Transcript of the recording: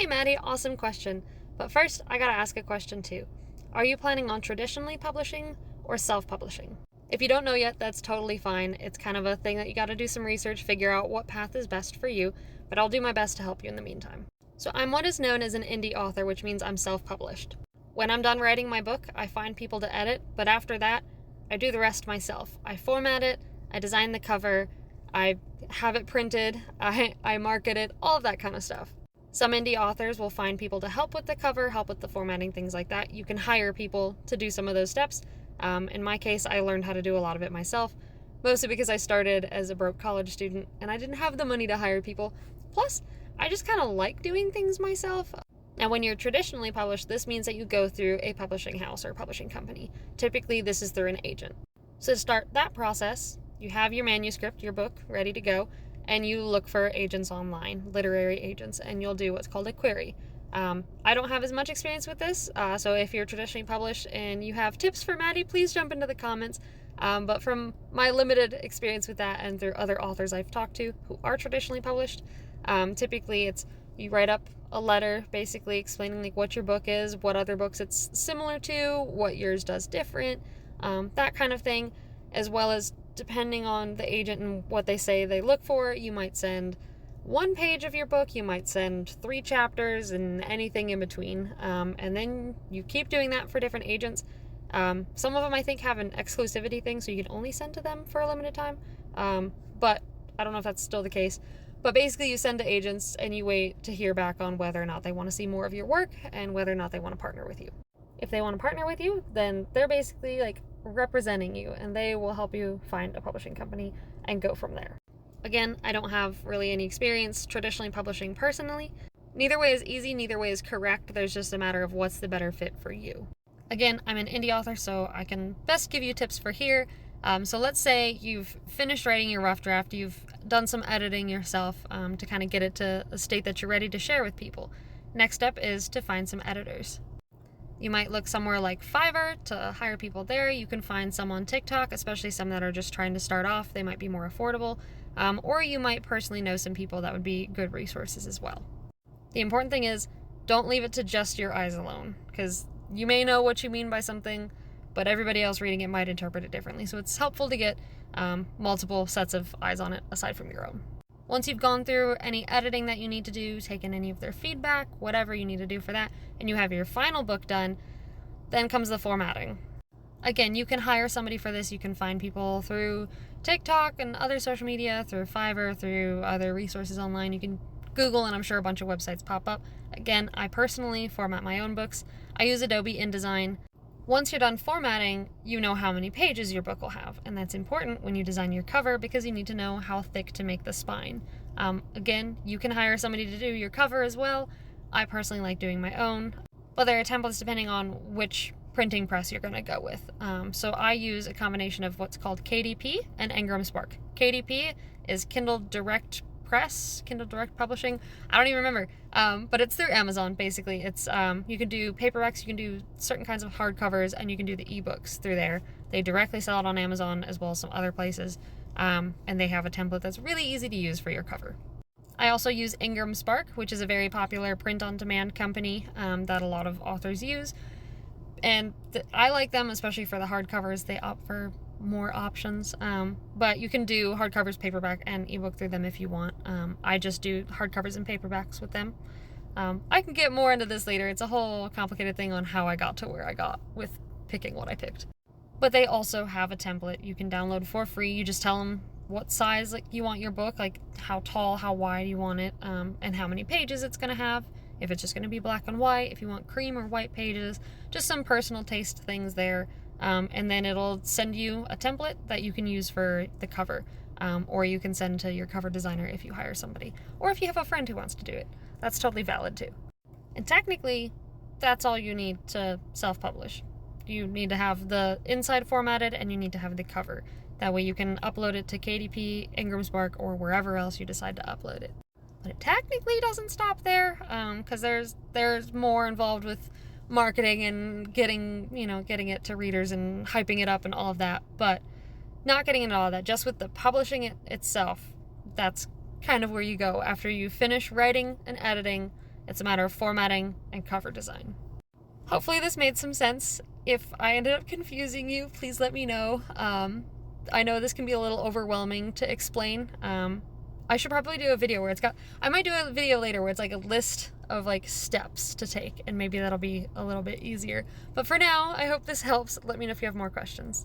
Hey Maddie, awesome question. But first, I gotta ask a question too. Are you planning on traditionally publishing or self publishing? If you don't know yet, that's totally fine. It's kind of a thing that you gotta do some research, figure out what path is best for you, but I'll do my best to help you in the meantime. So, I'm what is known as an indie author, which means I'm self published. When I'm done writing my book, I find people to edit, but after that, I do the rest myself. I format it, I design the cover, I have it printed, I market it, all of that kind of stuff. Some indie authors will find people to help with the cover, help with the formatting, things like that. You can hire people to do some of those steps. In my case, I learned how to do a lot of it myself, mostly because I started as a broke college student and I didn't have the money to hire people. Plus, I just kind of like doing things myself. Now, when you're traditionally published, this means that you go through a publishing house or publishing company. Typically, this is through an agent. So to start that process, you have your manuscript, your book, ready to go, and you look for agents online, literary agents, and you'll do what's called a query. I don't have as much experience with this, so if you're traditionally published and you have tips for Maddie, please jump into the comments. But from my limited experience with that and through other authors I've talked to who are traditionally published, typically it's you write up a letter basically explaining like what your book is, what other books it's similar to, what yours does different, that kind of thing, as well as depending on the agent and what they say they look for, you might send one page of your book, you might send 3 chapters, and anything in between. And then you keep doing that for different agents. Some of them I think have an exclusivity thing, so you can only send to them for a limited time. But I don't know if that's still the case. But basically you send to agents and you wait to hear back on whether or not they want to see more of your work and whether or not they want to partner with you. If they want to partner with you, then they're basically like representing you and they will help you find a publishing company and go from there. Again, I don't have really any experience traditionally publishing personally. Neither way is easy, neither way is correct. There's just a matter of what's the better fit for you. Again, I'm an indie author, so I can best give you tips for here. So let's say you've finished writing your rough draft, you've done some editing yourself to kind of get it to a state that you're ready to share with people. Next step is to find some editors. You might look somewhere like Fiverr to hire people there. You can find some on TikTok, especially some that are just trying to start off. They might be more affordable. Or you might personally know some people that would be good resources as well. The important thing is don't leave it to just your eyes alone, because you may know what you mean by something, but everybody else reading it might interpret it differently. So it's helpful to get multiple sets of eyes on it aside from your own. Once you've gone through any editing that you need to do, taken any of their feedback, whatever you need to do for that, and you have your final book done, then comes the formatting. Again, you can hire somebody for this. You can find people through TikTok and other social media, through Fiverr, through other resources online. You can Google, and I'm sure a bunch of websites pop up. Again, I personally format my own books. I use Adobe InDesign. Once you're done formatting, you know how many pages your book will have, and that's important when you design your cover because you need to know how thick to make the spine. Again, you can hire somebody to do your cover as well. I personally like doing my own, but there are templates depending on which printing press you're going to go with. So I use a combination of what's called KDP and Ingram Spark. KDP is Kindle Direct Press, Kindle Direct Publishing. I don't even remember, but it's through Amazon basically. It's you can do paperbacks, you can do certain kinds of hardcovers, and you can do the ebooks through there. They directly sell it on Amazon as well as some other places, and they have a template that's really easy to use for your cover. I also use Ingram Spark, which is a very popular print-on-demand company that a lot of authors use, and I like them especially for the hardcovers. They opt for more options, but you can do hardcovers, paperback, and ebook through them if you want. I just do hardcovers and paperbacks with them. I can get more into this later. It's a whole complicated thing on how I got to where I got with picking what I picked. But they also have a template you can download for free. You just tell them what size you want your book, like how tall, how wide you want it, and how many pages it's going to have. If it's just going to be black and white, if you want cream or white pages, just some personal taste things there. And then it'll send you a template that you can use for the cover, or you can send to your cover designer if you hire somebody, or if you have a friend who wants to do it. That's totally valid too. And technically, that's all you need to self-publish. You need to have the inside formatted and you need to have the cover. That way you can upload it to KDP, Ingram Spark, or wherever else you decide to upload it. But it technically doesn't stop there, because there's more involved with marketing and getting it to readers and hyping it up and all of that. But not getting into all of that, just with the publishing it itself, that's kind of where you go. After you finish writing and editing, It's a matter of formatting and cover design. Hopefully this made some sense. If I ended up confusing you, please let me know. I know this can be a little overwhelming to explain. I should probably do a video where I might do a video later where it's like a list of like steps to take, and maybe that'll be a little bit easier. But for now, I hope this helps. Let me know if you have more questions.